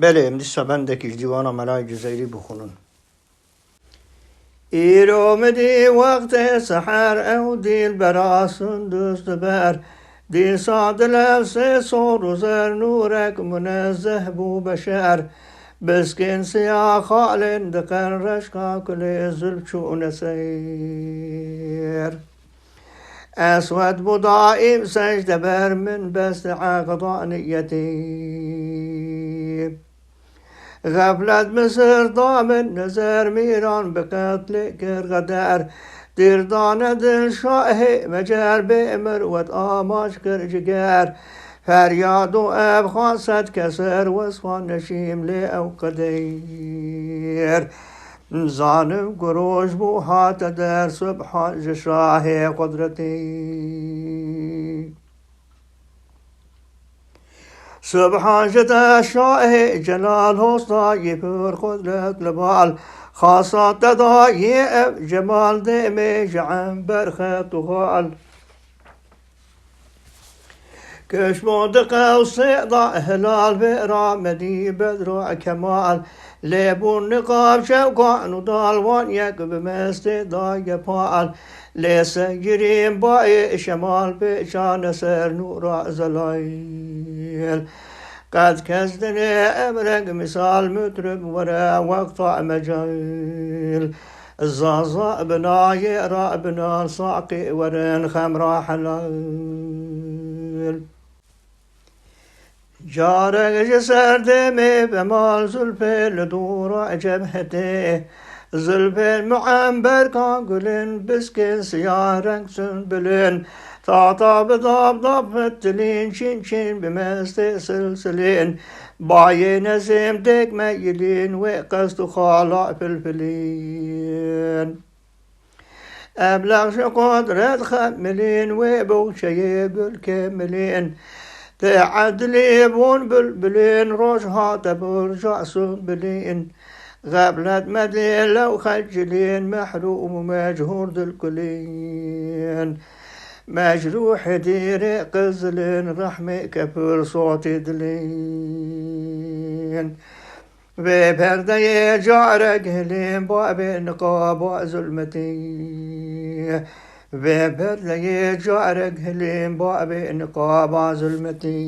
بله امدیسا بندکی دیوان ملای جزیری بخونن. ایرومدی وقت سحر او دیل براسون دوست بر دی صادل سور و زر نورک منزه بو بشر بسكن سيا خال دقن رشقا كل زلب شون سير أسود بضائم سجد بر من بس عقضان يتيم غفلت مصر ضامن نزر ميران بقتل كرغدار دردان دل شاه مجر بأمر وطاماش كرجگار فریاد و ابخان صد کسر وصفان نشیم لی او قدیر زانم گروش بو هات در سبحان جشاه قدرتی سبحان جدا شاه جلال حسنای پر قدرت لبال خاصات دای جمال دمی جعن برخط و غال كشمود قوس ضاء هلال برامدي بدر كمال ليبون نقاب شوقان ودال وان يقب مستي ضاي بال ليس جريم باي شمال بشان سر نور زلايل قد كزدني أمرق مثال مترب ورا وقطع مجال الزازا بناي رابنا صاقي ورن خمرا حلال جارك جسر دمي بمال زلفي لدور جبهته زلفي المعنبر كان قلن بسكن سيارك سنبلن تعطى بضاب ضاب فتلين شين شين بمستي سلسلين باي نسيم ديك ميلين وقصد خالا فلفلين أبلغ شقدرة خملين وبو شيب الكاملين تعدلي بون بلبلين روجها تبرجع سنبلين غبلت مدلين لو خجلين محروم ومجهور دالكلين مجروح ديري قزلين رحمي كفر صوتي دلين ببردي جارك هلين بابي نقاب ظلمتي ببردي جارك هلين بابي نقاب ظلمتي